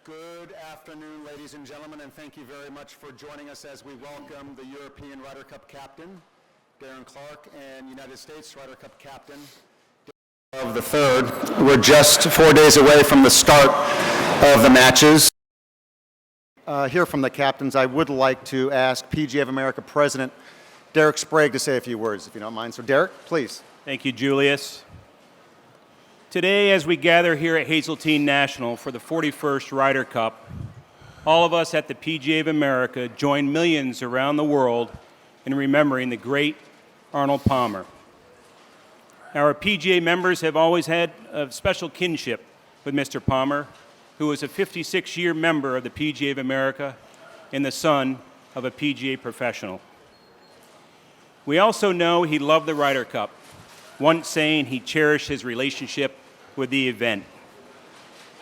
Good afternoon, ladies and gentlemen, and thank you very much for joining us as we welcome the European Ryder Cup captain, Darren Clark, and United States Ryder Cup captain of the third. We're just 4 days away from the start of the matches. Here from the captains, I would like to ask PGA of America President Derek Sprague to say a few words, if you don't mind. So, Derek, please. Thank you, Julius. Today, as we gather here at Hazeltine National for the 41st Ryder Cup, all of us at the PGA of America join millions around the world in remembering the great Arnold Palmer. Our PGA members have always had a special kinship with Mr. Palmer, who was a 56-year member of the PGA of America and the son of a PGA professional. We also know he loved the Ryder Cup, once saying he cherished his relationship with the event.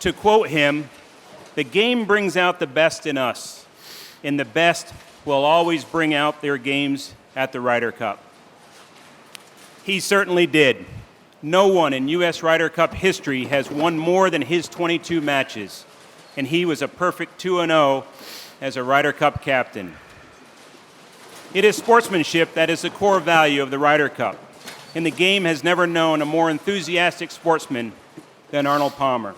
To quote him, "The game brings out the best in us, and the best will always bring out their games at the Ryder Cup." He certainly did. No one in U.S. Ryder Cup history has won more than his 22 matches, and he was a perfect 2-0 as a Ryder Cup captain. It is sportsmanship that is the core value of the Ryder Cup, and the game has never known a more enthusiastic sportsman than Arnold Palmer.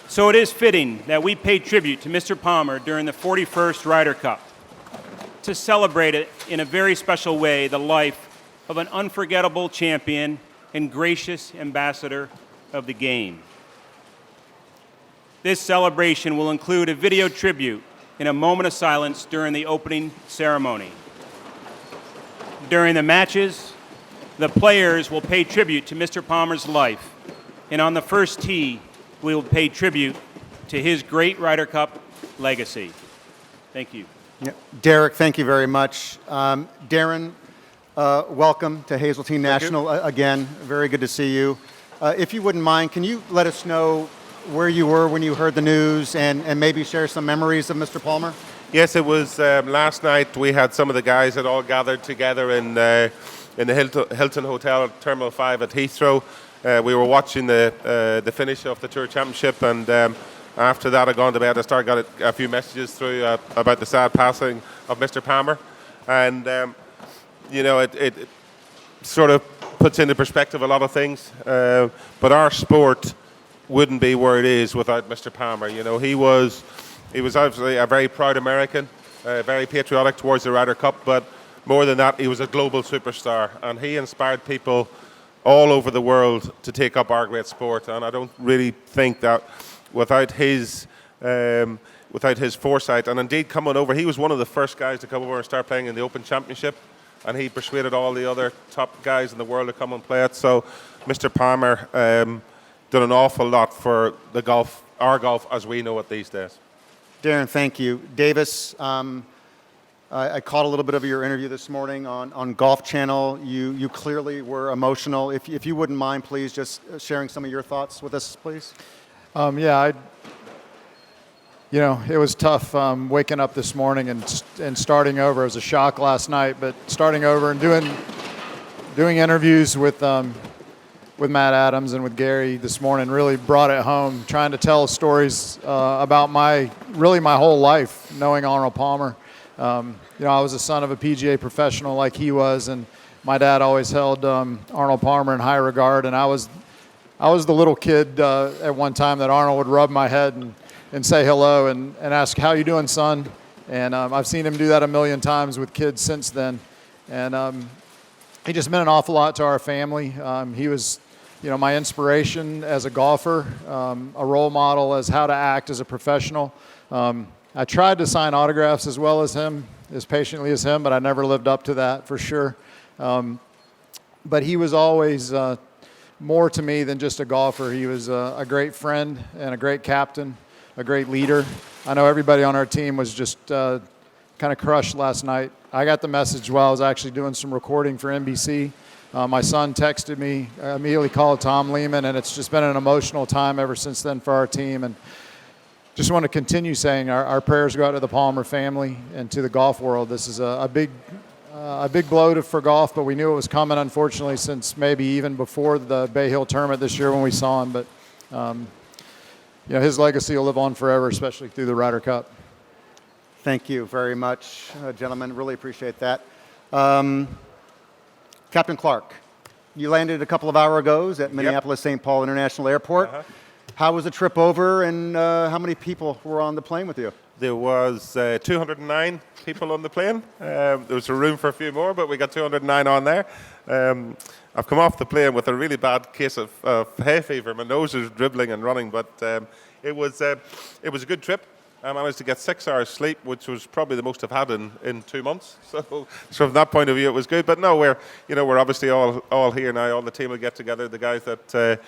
So it is fitting that we pay tribute to Mr. Palmer during the 41st Ryder Cup to celebrate it in a very special way, the life of an unforgettable champion and gracious ambassador of the game. This celebration will include a video tribute and a moment of silence during the opening ceremony. During the matches, the players will pay tribute to Mr. Palmer's life, and on the first tee, we will pay tribute to his great Ryder Cup legacy. Thank you. Yeah. Derek, thank you very much. Darren, welcome to Hazeltine National again. Very good to see you. If you wouldn't mind, can you let us know where you were when you heard the news and maybe share some memories of Mr. Palmer? Yes, it was last night. We had some of the guys that all gathered together in the Hilton Hotel Terminal 5 at Heathrow. We were watching the finish of the Tour Championship, and after that, I got to bed. I got a few messages through about the sad passing of Mr. Palmer, and it sort of puts into perspective a lot of things. But our sport wouldn't be where it is without Mr. Palmer. You know, he was obviously a very proud American, very patriotic towards the Ryder Cup, but more than that, he was a global superstar, and he inspired people all over the world to take up our great sport. And I don't really think that without his foresight, and indeed coming over, he was one of the first guys to come over and start playing in the Open Championship, and he persuaded all the other top guys in the world to come and play it. So Mr. Palmer did an awful lot for the golf, our golf as we know it these days. Darren, thank you. Davis, I caught a little bit of your interview this morning on Golf Channel. You clearly were emotional. If you wouldn't mind, please, just sharing some of your thoughts with us, please. It was tough waking up this morning and starting over. It was a shock last night, but starting over and doing interviews with Matt Adams and with Gary this morning really brought it home, trying to tell stories about my whole life, knowing Arnold Palmer. I was the son of a PGA professional like he was, and my dad always held Arnold Palmer in high regard, and I was the little kid at one time that Arnold would rub my head and say hello and ask, "How you doing, son?" And I've seen him do that a million times with kids since then. And he just meant an awful lot to our family. He was, my inspiration as a golfer, a role model as how to act as a professional. I tried to sign autographs as well as him, as patiently as him, but I never lived up to that for sure. But he was always more to me than just a golfer. He was a great friend and a great captain, a great leader. I know everybody on our team was just kind of crushed last night. I got the message while I was actually doing some recording for NBC. My son texted me. I immediately called Tom Lehman, and it's just been an emotional time ever since then for our team. And just want to continue saying our prayers go out to the Palmer family and to the golf world. This is a big blow for golf, but we knew it was coming, unfortunately, since maybe even before the Bay Hill tournament this year when we saw him. But his legacy will live on forever, especially through the Ryder Cup. Thank you very much, gentlemen. Really appreciate that. Captain Clark, you landed a couple of hours ago at Minneapolis-St. Paul International Airport. How was the trip over, and how many people were on the plane with you? There was 209 people on the plane. There was a room for a few more, but we got 209 on there. I've come off the plane with a really bad case of hay fever. My nose is dribbling and running, but it was a good trip. I managed to get 6 hours sleep, which was probably the most I've had in 2 months. So from that point of view, it was good. But no, we're obviously all here now. All the team will get together. The guys that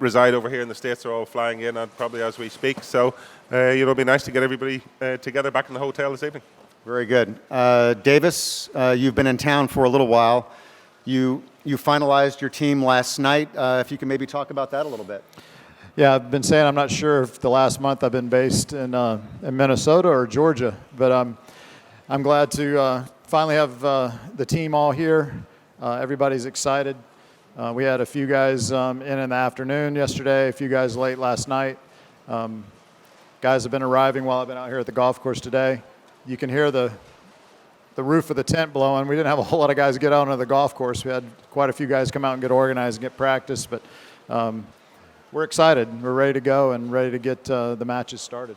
reside over here in the States are all flying in, and probably as we speak. So it'll be nice to get everybody together back in the hotel this evening. Very good. Davis, you've been in town for a little while. You finalized your team last night. If you can maybe talk about that a little bit. Yeah, I've been saying I'm not sure if the last month I've been based in Minnesota or Georgia, but I'm glad to finally have the team all here. Everybody's excited. We had a few guys in the afternoon yesterday, a few guys late last night. Guys have been arriving while I've been out here at the golf course today. You can hear the roof of the tent blowing. We didn't have a whole lot of guys get out onto the golf course. We had quite a few guys come out and get organized and get practice, but we're excited. We're ready to go and ready to get the matches started.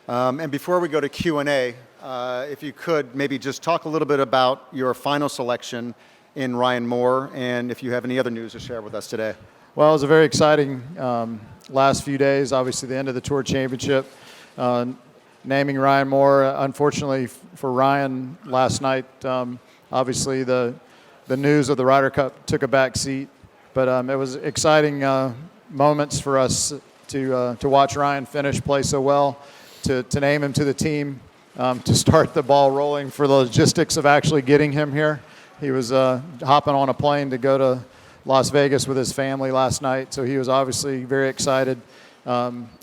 And before we go to Q&A, if you could maybe just talk a little bit about your final selection in Ryan Moore, and if you have any other news to share with us today. Well, it was a very exciting last few days. Obviously, the end of the Tour Championship. Naming Ryan Moore, unfortunately for Ryan last night, obviously the news of the Ryder Cup took a back seat, but it was exciting moments for us to watch Ryan play so well, to name him to the team, to start the ball rolling for the logistics of actually getting him here. He was hopping on a plane to go to Las Vegas with his family last night, so he was obviously very excited.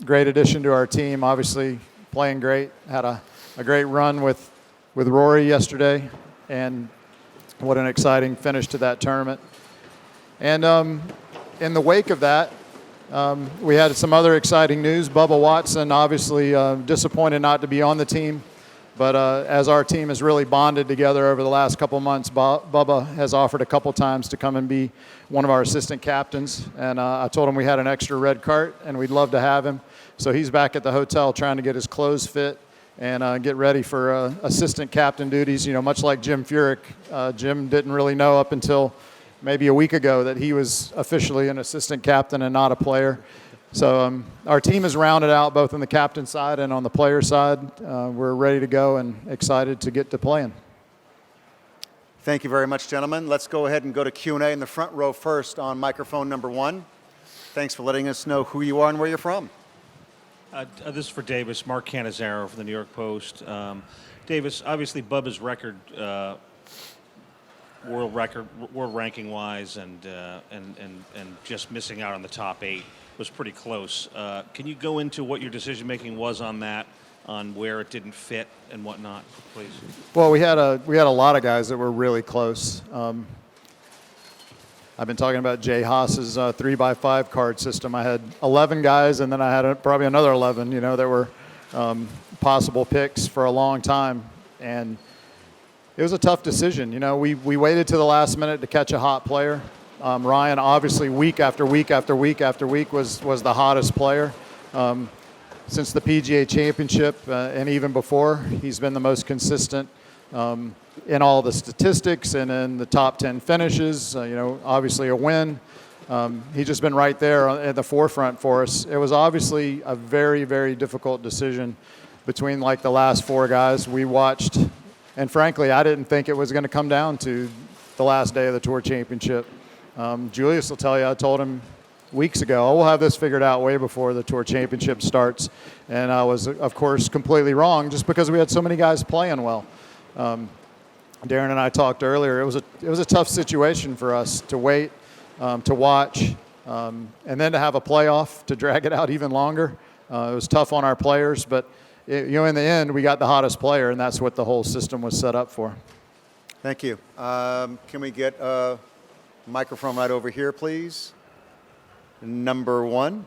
Great addition to our team, obviously playing great. Had a great run with Rory yesterday, and what an exciting finish to that tournament. And in the wake of that, we had some other exciting news. Bubba Watson, obviously disappointed not to be on the team. But as our team has really bonded together over the last couple months, Bubba has offered a couple times to come and be one of our assistant captains. And I told him we had an extra red cart and we'd love to have him. So he's back at the hotel trying to get his clothes fit and get ready for assistant captain duties. Much like Jim Furyk, Jim didn't really know up until maybe a week ago that he was officially an assistant captain and not a player. So our team is rounded out both on the captain side and on the player side. We're ready to go and excited to get to playing. Thank you very much, gentlemen. Let's go ahead and go to Q&A in the front row first on microphone number 1. Thanks for letting us know who you are and where you're from. This is for Davis, Mark Cannizzaro from the New York Post. Davis, obviously Bubba's record, world ranking wise, and just missing out on the top 8 was pretty close. Can you go into what your decision making was on that, on where it didn't fit and whatnot, please? Well, we had a lot of guys that were really close. I've been talking about Jay Haas's 3x5 card system. I had 11 guys, and then I had probably another 11, that were possible picks for a long time. And it was a tough decision. We waited to the last minute to catch a hot player. Ryan, obviously, week after week after week after week was the hottest player. Since the PGA Championship and even before, he's been the most consistent in all the statistics and in the top 10 finishes, obviously a win. He's just been right there at the forefront for us. It was obviously a very, very difficult decision between the last 4 guys we watched. And frankly, I didn't think it was going to come down to the last day of the Tour Championship. Julius will tell you, I told him weeks ago, we'll have this figured out way before the Tour Championship starts. And I was, of course, completely wrong just because we had so many guys playing well. Darren and I talked earlier. It was a tough situation for us to wait, to watch, and then to have a playoff to drag it out even longer. It was tough on our players, but in the end, we got the hottest player, and that's what the whole system was set up for. Thank you. Can we get a microphone right over here, please? Number 1.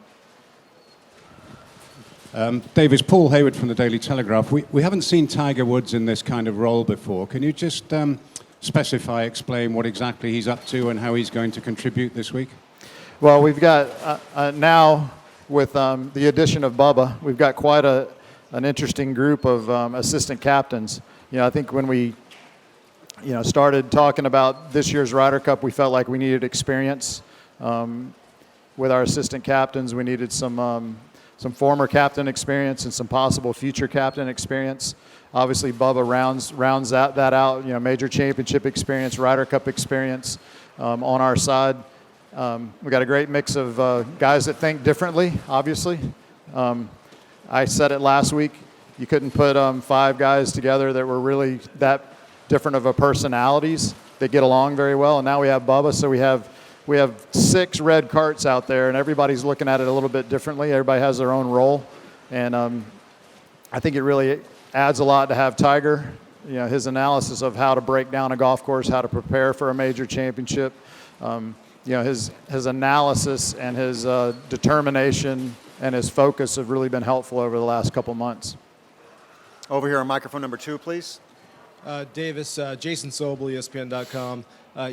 Davis, Paul Hayward from the Daily Telegraph. We haven't seen Tiger Woods in this kind of role before. Can you just explain what exactly he's up to and how he's going to contribute this week? Well, we've got now with the addition of Bubba, we've got quite an interesting group of assistant captains. I think when we started talking about this year's Ryder Cup, we felt like we needed experience with our assistant captains. We needed some former captain experience and some possible future captain experience. Obviously, Bubba rounds that out. Major championship experience, Ryder Cup experience on our side. We got a great mix of guys that think differently. Obviously, I said it last week. You couldn't put 5 guys together that were really that different of a personalities that get along very well. And now we have Bubba, so we have 6 red carts out there, and everybody's looking at it a little bit differently. Everybody has their own role, and I think it really adds a lot to have Tiger. His analysis of how to break down a golf course, how to prepare for a major championship. His analysis and his determination and his focus have really been helpful over the last couple months. Over here on microphone number 2, please. Davis, Jason Sobel, ESPN.com.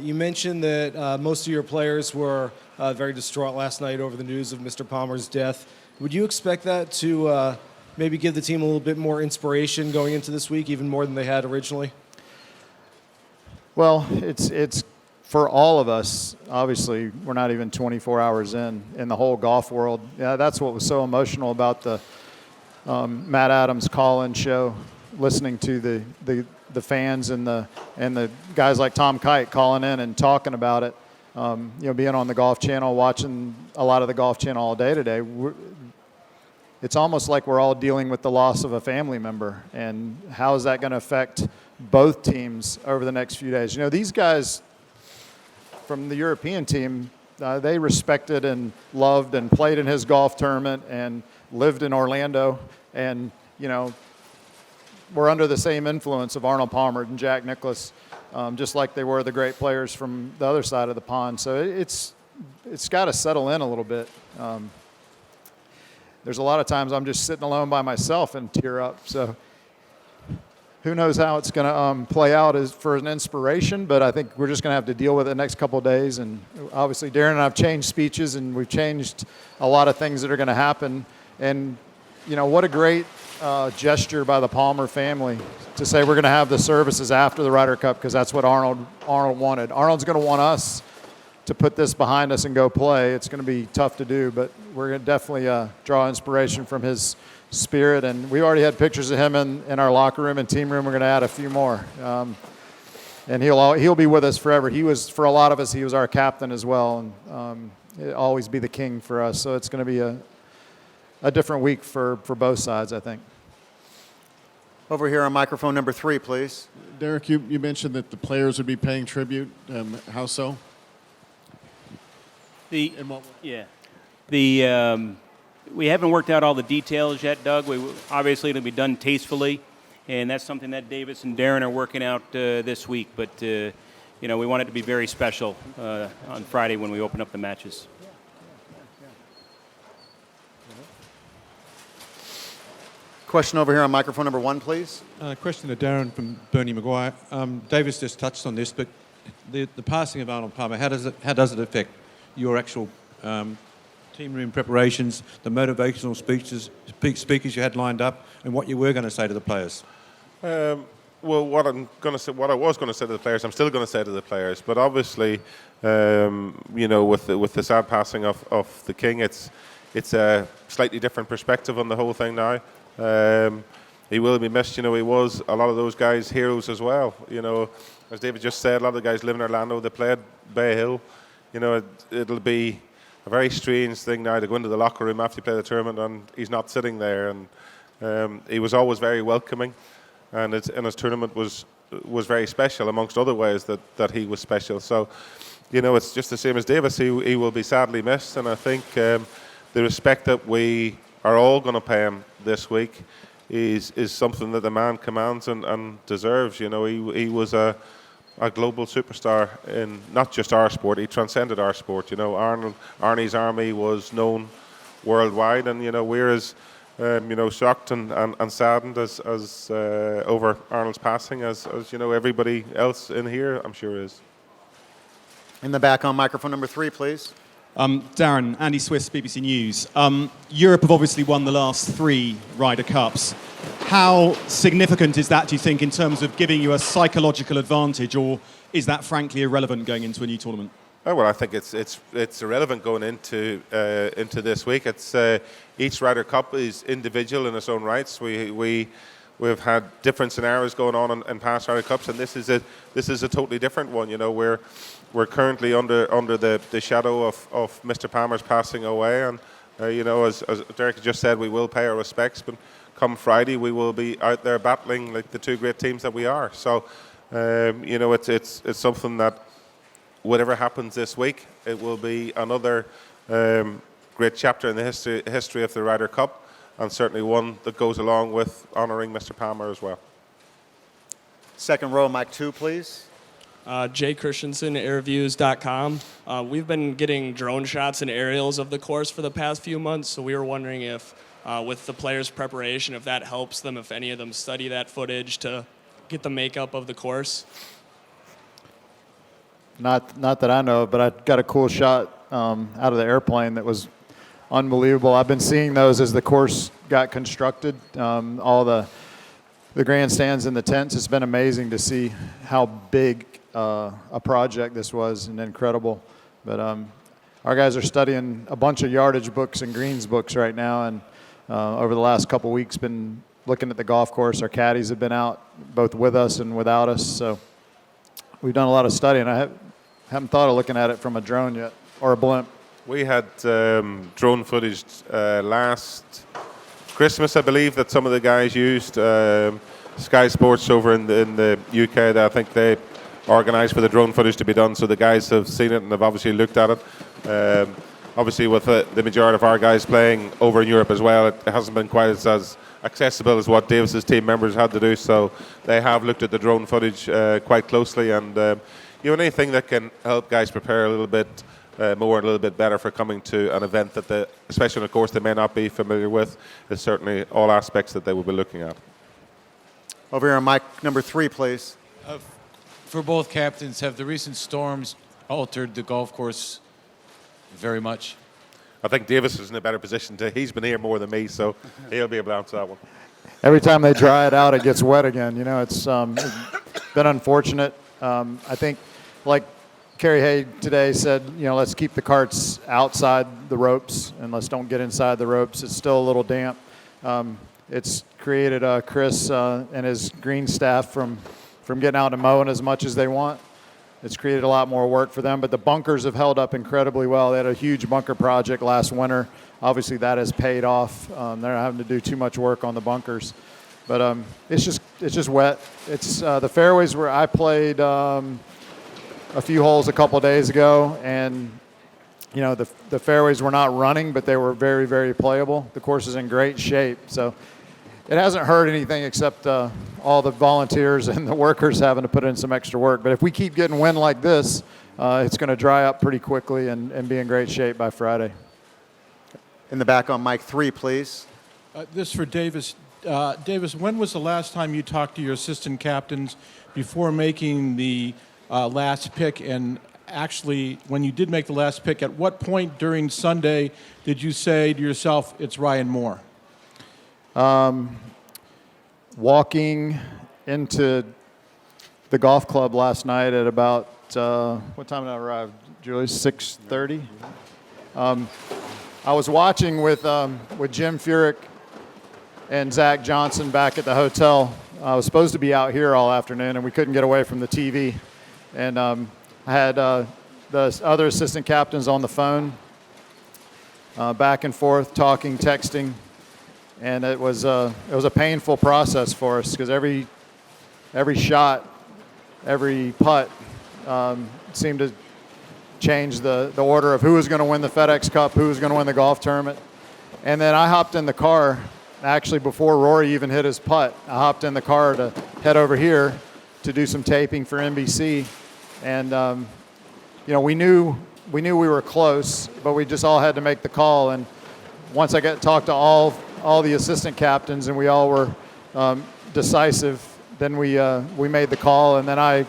You mentioned that most of your players were very distraught last night over the news of Mr. Palmer's death. Would you expect that to maybe give the team a little bit more inspiration going into this week, even more than they had originally? Well, it's for all of us. Obviously, we're not even 24 hours in the whole golf world. Yeah, that's what was so emotional about the Matt Adams call-in show. Listening to the fans and the guys like Tom Kite calling in and talking about it, being on the Golf Channel, watching a lot of the Golf Channel all day today, it's almost like we're all dealing with the loss of a family member. And how is that going to affect both teams over the next few days? These guys from the European team, they respected and loved and played in his golf tournament and lived in Orlando, and were under the same influence of Arnold Palmer and Jack Nicklaus, just like they were the great players from the other side of the pond. So it's got to settle in a little bit. There's a lot of times I'm just sitting alone by myself and tear up. So who knows how it's going to play out as for an inspiration, but I think we're just going to have to deal with it the next couple of days. And obviously Darren and I have changed speeches, and we've changed a lot of things that are going to happen. And what a great gesture by the Palmer family to say we're going to have the services after the Ryder Cup, because that's what Arnold wanted. Arnold's going to want us to put this behind us and go play. It's going to be tough to do, but we're going to definitely draw inspiration from his spirit. And we already had pictures of him in our locker room and team room. We're going to add a few more. And he'll be with us forever. He was, for a lot of us, he was our captain as well, and he'll always be the king for us. So it's going to be a different week for both sides, I think. Over here on microphone number 3, please. Derek, you mentioned that the players would be paying tribute. How so? In what way? Yeah. We haven't worked out all the details yet, Doug. Obviously, it'll be done tastefully, and that's something that Davis and Darren are working out this week. But, we want it to be very special on Friday when we open up the matches. Question over here on microphone number 1, please. Question to Darren from Bernie Maguire. Davis just touched on this, but the passing of Arnold Palmer, how does it affect your actual team room preparations, the motivational speakers you had lined up, and what you were going to say to the players? Well, what I was going to say to the players, I'm still going to say to the players. But obviously, with the sad passing of the king, it's a slightly different perspective on the whole thing now. He will be missed. He was a lot of those guys heroes as well. As David just said, a lot of the guys live in Orlando. They played Bay Hill. It'll be a very strange thing now to go into the locker room after you play the tournament and he's not sitting there. And he was always very welcoming, and his tournament was very special amongst other ways that he was special. So, it's just the same as Davis. He will be sadly missed, and I think the respect that we are all going to pay him this week is something that the man commands and deserves. You know, he was a global superstar in not just our sport. He transcended our sport. You know, Arnie's army was known worldwide, and you know, we're as shocked and saddened as over Arnold's passing as you know, everybody else in here, I'm sure, is. In the back on microphone number 3, please. Darren, Andy Swiss, BBC News. Europe have obviously won the last 3 Ryder Cups. How significant is that, do you think, in terms of giving you a psychological advantage, or is that frankly irrelevant going into a new tournament? Oh, well, I think it's irrelevant going into this week. It's each Ryder Cup is individual in its own rights. We've had different scenarios going on in past Ryder Cups, and this is a totally different one. You know, we're currently under the shadow of Mr. Palmer's passing away, and you know, as Derek just said, we will pay our respects, but come Friday we will be out there battling like the 2 great teams that we are. So you know, it's something that whatever happens this week, it will be another great chapter in the history of the Ryder Cup, and certainly one that goes along with honouring Mr. Palmer as well. Second row, mic 2, please. Jay Christensen, airviews.com. We've been getting drone shots and aerials of the course for the past few months, so we were wondering if, with the players' preparation, if that helps them, if any of them study that footage to get the makeup of the course. Not that I know of, but I got a cool shot out of the airplane that was unbelievable. I've been seeing those as the course got constructed, all the grandstands and the tents. It's been amazing to see how big a project this was, and incredible. But our guys are studying a bunch of yardage books and greens books right now, and over the last couple weeks been looking at the golf course. Our caddies have been out both with us and without us, so we've done a lot of studying. I haven't thought of looking at it from a drone yet, or a blimp. We had drone footage last Christmas, I believe, that some of the guys used. Sky Sports over in the UK, that I think they organised for the drone footage to be done, so the guys have seen it and have obviously looked at it. Obviously, with the majority of our guys playing over in Europe as well, it hasn't been quite as accessible as what Davis's team members had to do, so they have looked at the drone footage quite closely, and you know, anything that can help guys prepare a little bit more and a little bit better for coming to an event that especially on a course they may not be familiar with, is certainly all aspects that they will be looking at. Over here on mic number 3, please. For both captains, have the recent storms altered the golf course very much? I think Davis is in a better position he's been here more than me, so he'll be able to answer that one. Every time they dry it out, it gets wet again. You know, it's been unfortunate. I think, like Kerry Hay today said, you know, let's keep the carts outside the ropes and let's don't get inside the ropes. It's still a little damp. It's created Chris and his green staff from getting out and mowing as much as they want. It's created a lot more work for them, but the bunkers have held up incredibly well. They had a huge bunker project last winter. Obviously, that has paid off. They're not having to do too much work on the bunkers, but it's just wet. It's the fairways where I played a few holes a couple of days ago, and you know, the fairways were not running, but they were very, very playable. The course is in great shape, so it hasn't hurt anything except all the volunteers and the workers having to put in some extra work. But if we keep getting wind like this, it's going to dry up pretty quickly and be in great shape by Friday. In the back on mic 3, please. This for Davis. Davis, when was the last time you talked to your assistant captains before making the last pick? And actually, when you did make the last pick, at what point during Sunday did you say to yourself, it's Ryan Moore? Walking into the golf club last night at about, what time did I arrive, Julie? 6:30? I was watching with Jim Furyk and Zach Johnson back at the hotel. I was supposed to be out here all afternoon, and we couldn't get away from the TV. And I had the other assistant captains on the phone, back and forth, talking, texting. And it was a painful process for us because every shot, every putt seemed to change the order of who was going to win the FedEx Cup, who was going to win the golf tournament. And then I hopped in the car, actually before Rory even hit his putt. I hopped in the car to head over here to do some taping for NBC. And, we knew we were close, but we just all had to make the call. And once I got talked to all the assistant captains and we all were decisive, then we made the call. And then I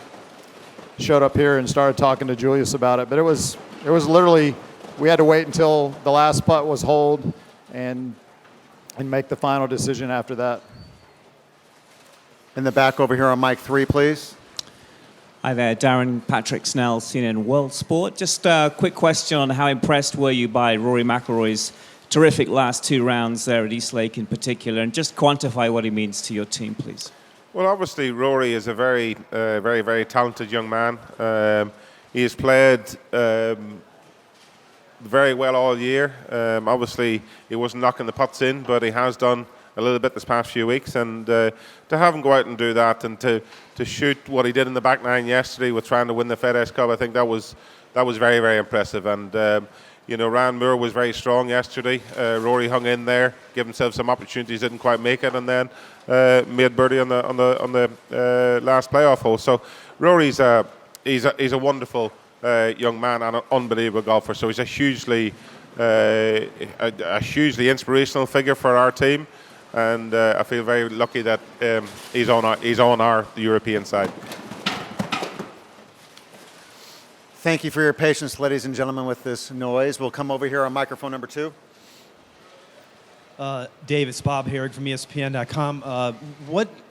showed up here and started talking to Julius about it. But it was literally, we had to wait until the last putt was holed and make the final decision after that. In the back over here on mic 3, please. Hi there, Darren Patrick Snell, CNN World Sport. Just a quick question on how impressed were you by Rory McIlroy's terrific last 2 rounds there at East Lake in particular, and just quantify what he means to your team, please. Well, obviously, Rory is a very, very talented young man. He has played very well all year. Obviously, he wasn't knocking the putts in, but he has done a little bit this past few weeks. And to have him go out and do that, and to shoot what he did in the back nine yesterday with trying to win the FedEx Cup, I think that was very, very impressive. And Ryan Moore was very strong yesterday. Rory hung in there, gave himself some opportunities, didn't quite make it, and then made birdie on the last playoff hole. So Rory's he's a wonderful young man and an unbelievable golfer. So he's a hugely inspirational figure for our team, and I feel very lucky that he's on our European side. Thank you for your patience, ladies and gentlemen, with this noise. We'll come over here on microphone number 2. Dave, it's Bob Herrig from ESPN.com.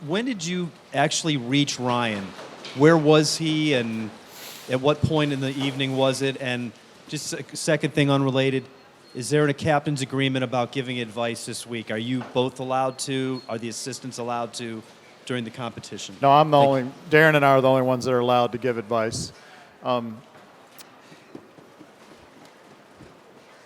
When did you actually reach Ryan? Where was he, and at what point in the evening was it? And just a second thing unrelated, is there a captain's agreement about giving advice this week? Are you both allowed to? Are the assistants allowed to during the competition? No, I'm the only. Darren and I are the only ones that are allowed to give advice.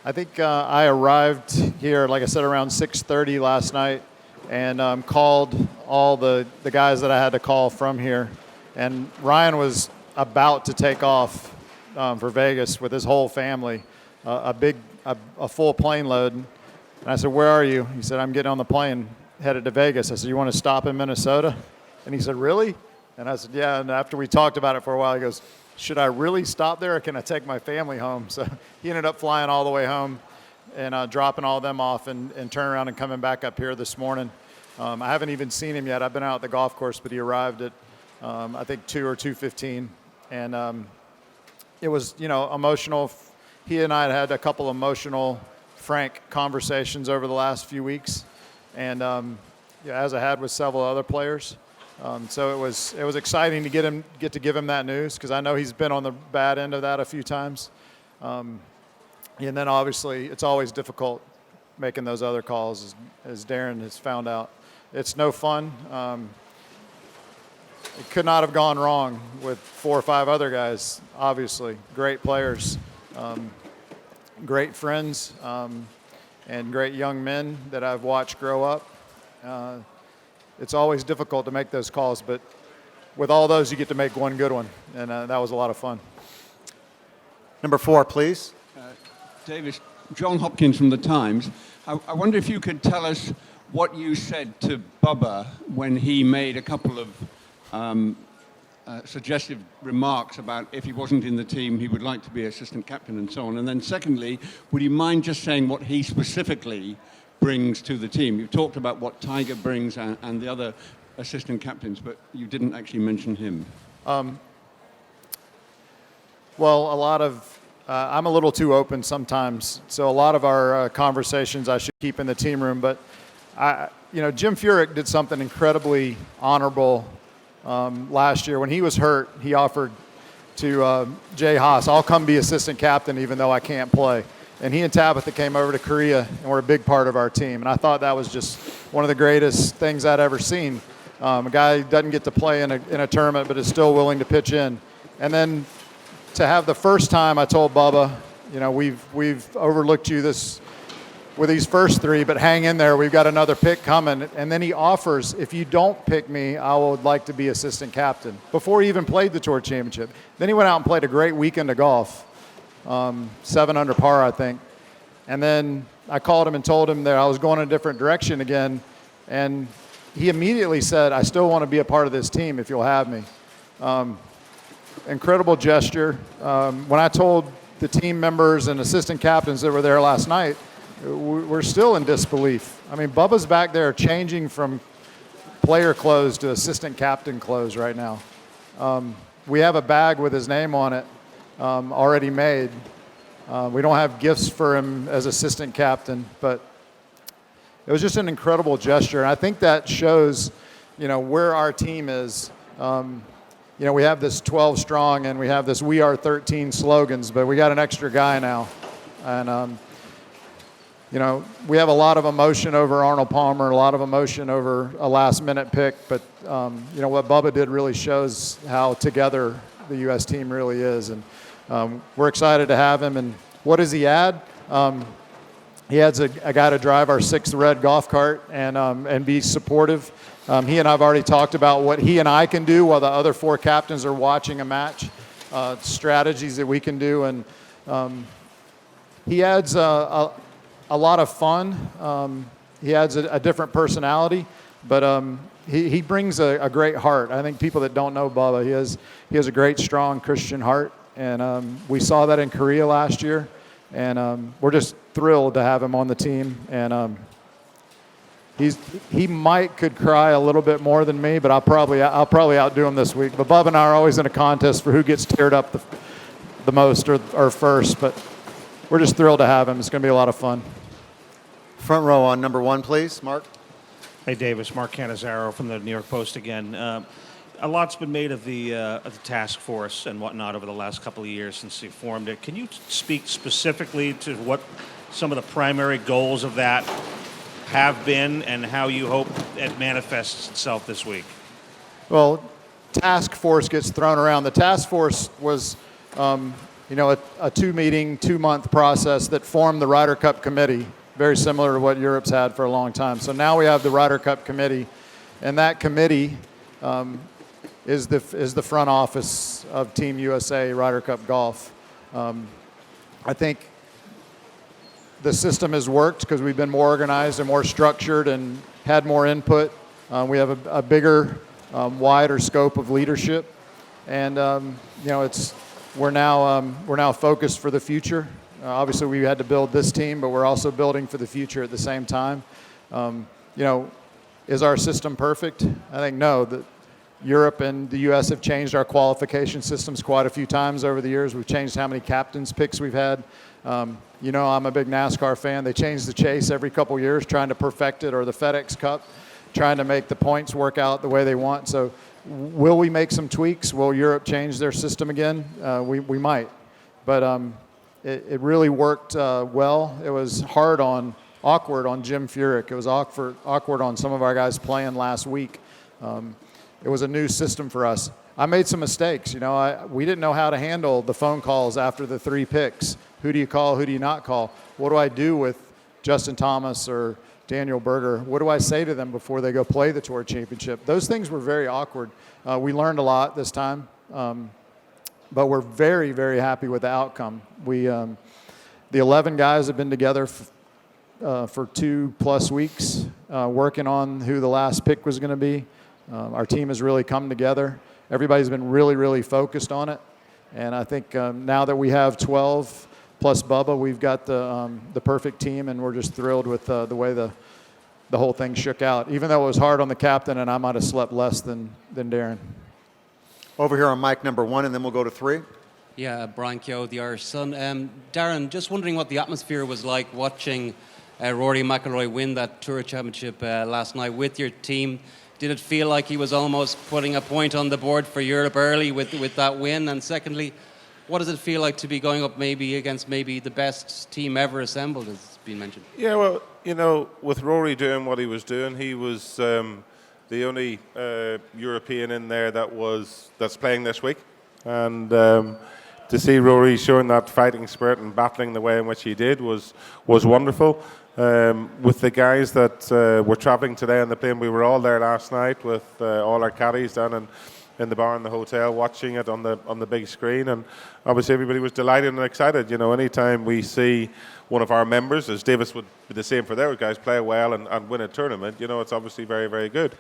I think I arrived here, like I said, around 6:30 last night, and called all the guys that I had to call from here. And Ryan was about to take off for Vegas with his whole family, a full plane load. And I said, "Where are you?" He said, "I'm getting on the plane, headed to Vegas." I said, "You want to stop in Minnesota?" And he said, "Really?" And I said, "Yeah." And after we talked about it for a while, he goes, "Should I really stop there, or can I take my family home?" So he ended up flying all the way home and dropping all of them off and turning around and coming back up here this morning. I haven't even seen him yet. I've been out at the golf course, but he arrived at, I think, 2 or 2:15. And it was, emotional. He and I had a couple emotional, frank conversations over the last few weeks, and as I had with several other players. So it was exciting to get to give him that news, because I know he's been on the bad end of that a few times. And then obviously it's always difficult making those other calls, as Darren has found out. It's no fun. It could not have gone wrong with 4 or 5 other guys, obviously. Great players, great friends, and great young men that I've watched grow up. It's always difficult to make those calls, but with all those, you get to make one good one, and that was a lot of fun. Number 4, please. Davis, John Hopkins from The Times. I wonder if you could tell us what you said to Bubba when he made a couple of suggestive remarks about if he wasn't in the team, he would like to be assistant captain and so on. And then secondly, would you mind just saying what he specifically brings to the team? You talked about what Tiger brings and the other assistant captains, but you didn't actually mention him. Well, a lot of I'm a little too open sometimes, so a lot of our conversations I should keep in the team room. But Jim Furyk did something incredibly honorable last year. When he was hurt, he offered to Jay Haas, "I'll come be assistant captain even though I can't play." And he and Tabitha came over to Korea and were a big part of our team. And I thought that was just one of the greatest things I'd ever seen. A guy who doesn't get to play in a tournament but is still willing to pitch in. And then to have the first time I told Bubba, we've overlooked you with these first 3, but hang in there, we've got another pick coming. And then he offers, "If you don't pick me, I would like to be assistant captain," before he even played the Tour Championship. Then he went out and played a great weekend of golf. 7 under par, I think. And then I called him and told him that I was going in a different direction again, and he immediately said, "I still want to be a part of this team if you'll have me." Incredible gesture. When I told the team members and assistant captains that were there last night, we're still in disbelief. I mean, Bubba's back there changing from player clothes to assistant captain clothes right now. We have a bag with his name on it already made. We don't have gifts for him as assistant captain, but it was just an incredible gesture. And I think that shows, where our team is. We have this 12 strong and we have this "We Are 13" slogans, but we got an extra guy now. And, we have a lot of emotion over Arnold Palmer, a lot of emotion over a last-minute pick, but, what Bubba did really shows how together the U.S. team really is. And we're excited to have him. And what does he add? He adds a guy to drive our 6th red golf cart and be supportive. He and I have already talked about what he and I can do while the other 4 captains are watching a match, strategies that we can do. And he adds a lot of fun. He adds a different personality, but he brings a great heart. I think people that don't know Bubba, he has a great, strong Christian heart. And we saw that in Korea last year. And we're just thrilled to have him on the team. And he could cry a little bit more than me, but I'll probably outdo him this week. But Bubba and I are always in a contest for who gets teared up the most or first. But we're just thrilled to have him. It's going to be a lot of fun. Front row on number 1, please, Mark. Hey, Davis. Mark Cannizzaro from the New York Post again. A lot's been made of the task force and whatnot over the last couple of years since you formed it. Can you speak specifically to what some of the primary goals of that have been and how you hope it manifests itself this week? Well, task force gets thrown around. The task force was, a 2-meeting, 2-month process that formed the Ryder Cup committee, very similar to what Europe's had for a long time. So now we have the Ryder Cup committee, and that committee is the front office of Team USA Ryder Cup Golf. I think the system has worked because we've been more organized and more structured and had more input. We have a bigger, wider scope of leadership, and we're now focused for the future. Obviously, we had to build this team, but we're also building for the future at the same time. Is our system perfect? I think no. Europe and the U.S. have changed our qualification systems quite a few times over the years. We've changed how many captains picks we've had. I'm a big NASCAR fan. They change the chase every couple years, trying to perfect it, or the FedEx Cup, trying to make the points work out the way they want. So will we make some tweaks? Will Europe change their system again? We might. But it really worked well. It was awkward on Jim Furyk. It was awkward on some of our guys playing last week. It was a new system for us. I made some mistakes. We didn't know how to handle the phone calls after the 3 picks. Who do you call? Who do you not call? What do I do with Justin Thomas or Daniel Berger? What do I say to them before they go play the Tour Championship? Those things were very awkward. We learned a lot this time, but we're very, very happy with the outcome. The 11 guys have been together for 2+ weeks, working on who the last pick was going to be. Our team has really come together. Everybody's been really, really focused on it. And I think now that we have 12 plus Bubba, we've got the perfect team, and we're just thrilled with the way the whole thing shook out, even though it was hard on the captain and I might have slept less than Darren. Over here on mic number 1, and then we'll go to 3. Yeah, Brian Keogh, the Irish Sun. Darren, just wondering what the atmosphere was like watching Rory McIlroy win that Tour Championship last night with your team. Did it feel like he was almost putting a point on the board for Europe early with that win? And secondly, what does it feel like to be going up against the best team ever assembled, as has been mentioned? Yeah, well, with Rory doing what he was doing, he was the only European in there that's playing this week. And to see Rory showing that fighting spirit and battling the way in which he did was wonderful. With the guys that were traveling today on the plane, we were all there last night with all our caddies down in the bar in the hotel, watching it on the big screen, and obviously everybody was delighted and excited. Anytime we see one of our members, as Davis would be the same for their guys, play well and win a tournament, it's obviously very, very good.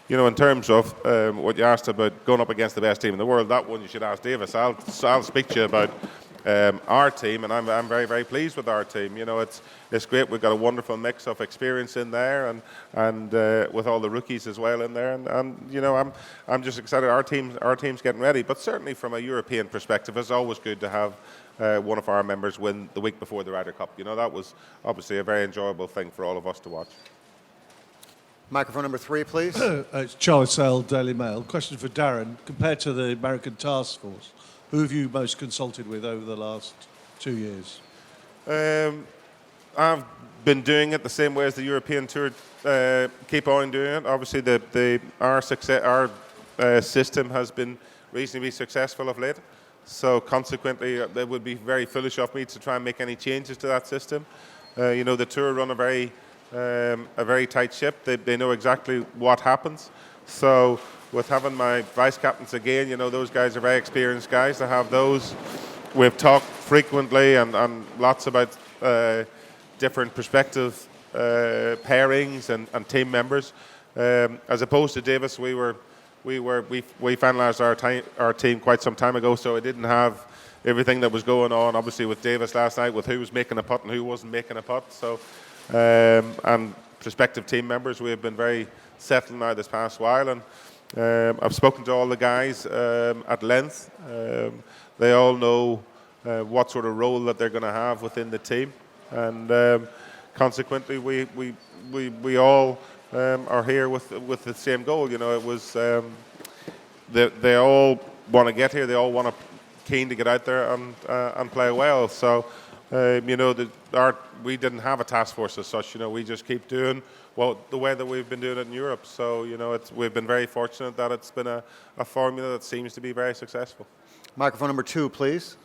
In terms of what you asked about going up against the best team in the world, that one you should ask Davis. I'll speak to you about our team, and I'm very, very pleased with our team. It's great. We've got a wonderful mix of experience in there, and with all the rookies as well in there. And I'm just excited. Our team's getting ready. But certainly from a European perspective, it's always good to have one of our members win the week before the Ryder Cup. That was obviously a very enjoyable thing for all of us to watch. Microphone number 3, please. It's Charlie Sale, Daily Mail. Question for Darren. Compared to the American Task Force, who have you most consulted with over the last 2 years? I've been doing it the same way as the European Tour keep on doing it. Obviously, our system has been reasonably successful of late. So consequently, it would be very foolish of me to try and make any changes to that system. The Tour run a very tight ship. They know exactly what happens. So with having my vice captains again, those guys are very experienced guys. To have those, we've talked frequently and lots about different perspective pairings and team members. As opposed to Davis, we finalised our team quite some time ago, so I didn't have everything that was going on. Obviously, with Davis last night, with who was making a putt and who wasn't making a putt. So, and prospective team members, we have been very settled now this past while, and I've spoken to all the guys at length. They all know what sort of role that they're going to have within the team, and consequently, we all are here with the same goal. It was they all want to get here. They all want to keen to get out there and play well. So we didn't have a task force as such. We just keep doing the way that we've been doing it in Europe. So we've been very fortunate that it's been a formula that seems to be very successful. Microphone number 2, please.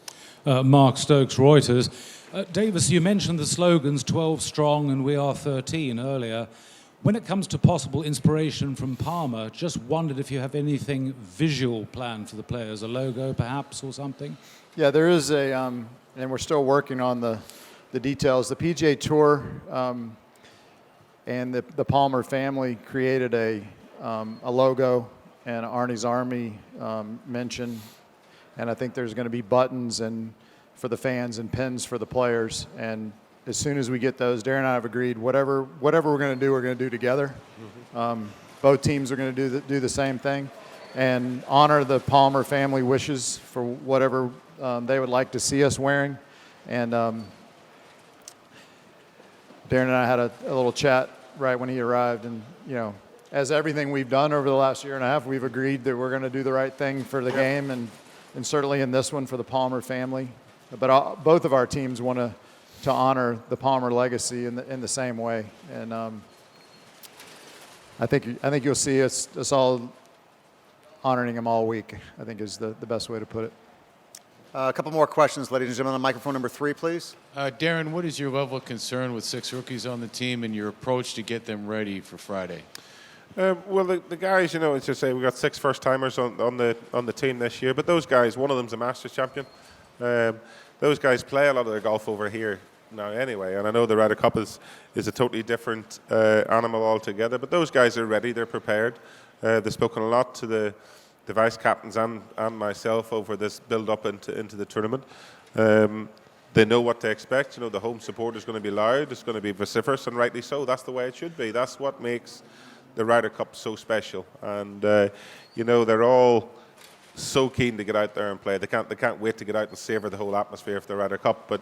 Mark Stokes, Reuters. Davis, you mentioned the slogans 12 strong and we are 13 earlier. When it comes to possible inspiration from Palmer, just wondered if you have anything visual planned for the players, a logo perhaps or something? Yeah, there is and we're still working on the details. The PGA Tour and the Palmer family created a logo and Arnie's Army mention, and I think there's going to be buttons and for the fans and pins for the players. And as soon as we get those, Darren and I have agreed whatever we're going to do together. Both teams are going to do the same thing and honor the Palmer family wishes for whatever they would like to see us wearing. And Darren and I had a little chat right when he arrived, and as everything we've done over the last year and a half, we've agreed that we're going to do the right thing for the game, and certainly in this one for the Palmer family. But both of our teams want to honor the Palmer legacy in the same way, and I think you'll see us all honoring him all week, I think is the best way to put it. A couple more questions, ladies and gentlemen. Microphone number 3, please. Darren, what is your level of concern with 6 rookies on the team and your approach to get them ready for Friday? Well, the guys, as you say, we got 6 first-timers on the team this year, but those guys, one of them's a Masters champion. Those guys play a lot of their golf over here now anyway, and I know the Ryder Cup is a totally different animal altogether, but those guys are ready, they're prepared. They've spoken a lot to the vice captains and myself over this build-up into the tournament. They know what to expect. The home support is going to be loud, it's going to be vociferous, and rightly so. That's the way it should be. That's what makes the Ryder Cup so special. And they're all so keen to get out there and play. They can't wait to get out and savour the whole atmosphere of the Ryder Cup. But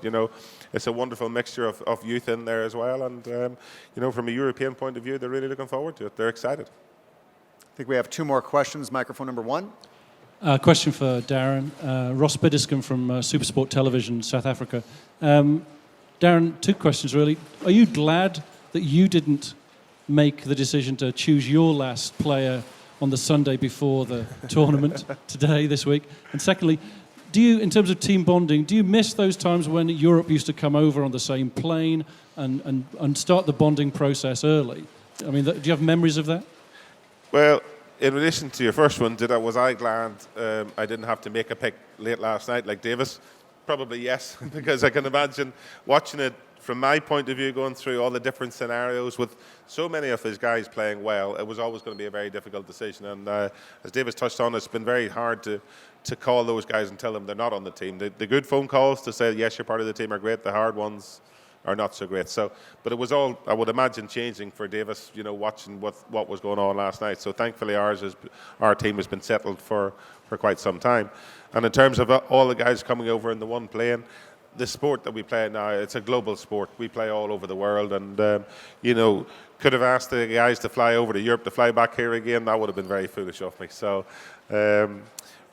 it's a wonderful mixture of youth in there as well. And from a European point of view, they're really looking forward to it. They're excited. I think we have 2 more questions. Microphone number 1. Question for Darren. Ross Biddiscombe from Supersport Television, South Africa. Darren, 2 questions really. Are you glad that you didn't make the decision to choose your last player on the Sunday before the tournament today, this week? And secondly, do you, in terms of team bonding, do you miss those times when Europe used to come over on the same plane and start the bonding process early? I mean, do you have memories of that? Well, in relation to your first one, was I glad I didn't have to make a pick late last night like Davis? Probably yes, because I can imagine watching it from my point of view, going through all the different scenarios with so many of his guys playing well, it was always going to be a very difficult decision. And as Davis touched on, it's been very hard to call those guys and tell them they're not on the team. The good phone calls to say, yes, you're part of the team are great. The hard ones are not so great. So, but it was all, I would imagine, changing for Davis, watching what was going on last night. So thankfully our team has been settled for quite some time. And in terms of all the guys coming over in the one plane, the sport that we play now, it's a global sport. We play all over the world, and could have asked the guys to fly over to Europe to fly back here again. That would have been very foolish of me. So,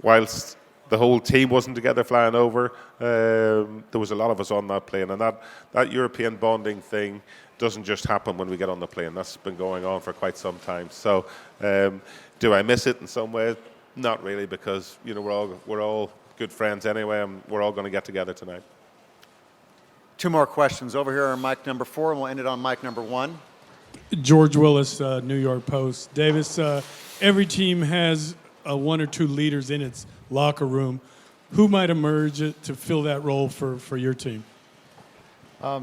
whilst the whole team wasn't together flying over, there was a lot of us on that plane, and that European bonding thing doesn't just happen when we get on the plane. That's been going on for quite some time. So, do I miss it in some ways? Not really, because we're all good friends anyway, and we're all going to get together tonight. 2 more questions over here on mic number 4, and we'll end it on mic number 1. George Willis, New York Post. Davis, every team has 1 or 2 leaders in its locker room. Who might emerge to fill that role for your team? I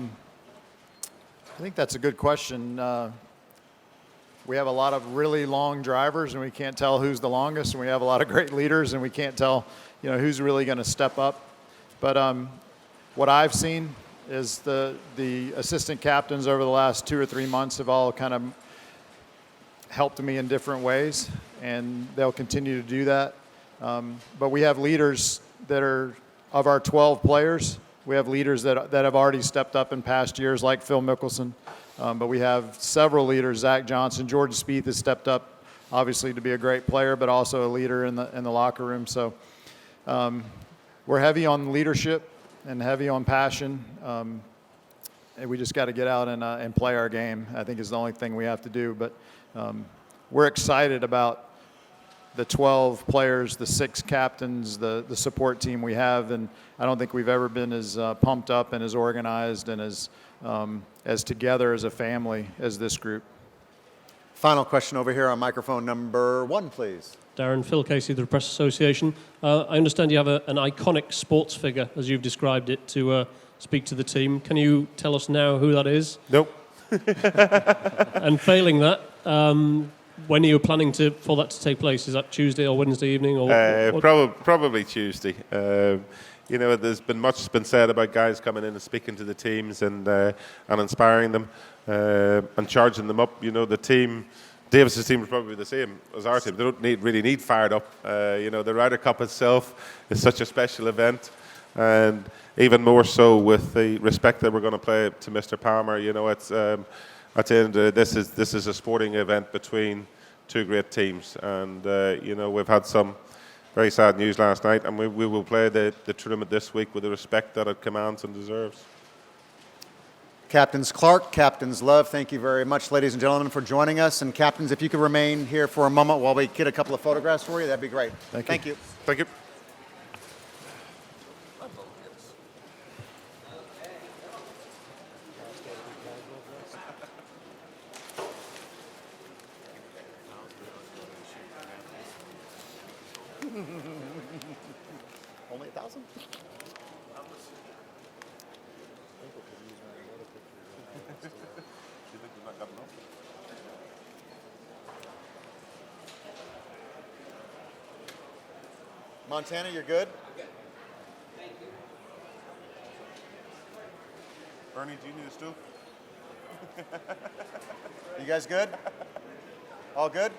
think that's a good question. We have a lot of really long drivers, and we can't tell who's the longest, and we have a lot of great leaders, and we can't tell who's really going to step up. But what I've seen is the assistant captains over the last 2 or 3 months have all kind of helped me in different ways, and they'll continue to do that. But we have leaders that are, of our 12 players, we have leaders that have already stepped up in past years, like Phil Mickelson. But we have several leaders. Zach Johnson, Jordan Spieth has stepped up, obviously, to be a great player, but also a leader in the locker room. So we're heavy on leadership and heavy on passion. And we just got to get out and play our game, I think, is the only thing we have to do. But we're excited about the 12 players, the 6 captains, the support team we have. And I don't think we've ever been as pumped up and as organized and as together as a family as this group. Final question over here on microphone number 1, please. Darren, Phil Casey, the Press Association. I understand you have an iconic sports figure, as you've described it, to speak to the team. Can you tell us now who that is? Nope. And failing that, when are you planning for that to take place? Is that Tuesday or Wednesday evening? Or Probably Tuesday. There's been much been said about guys coming in and speaking to the teams and inspiring them and charging them up. The team, Davis's team is probably the same as our team. They don't really need fired up. The Ryder Cup itself is such a special event, and even more so with the respect that we're going to play to Mr. Palmer. It's at the end this is a sporting event between 2 great teams, and we've had some very sad news last night, and we will play the tournament this week with the respect that it commands and deserves. Captains Clark, Captains Love, thank you very much, ladies and gentlemen, for joining us. And Captains, if you could remain here for a moment while we get a couple of photographs for you, that'd be great. Thank you. Thank you. Only 1,000? Montana, you're good? Bernie, do you need a stool? You guys good? All good?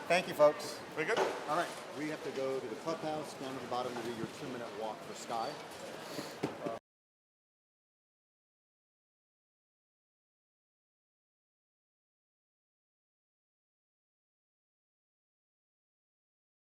Thank you, folks. We good? All right. We have to go to the clubhouse, down to the bottom to do your 2-minute walk for Sky.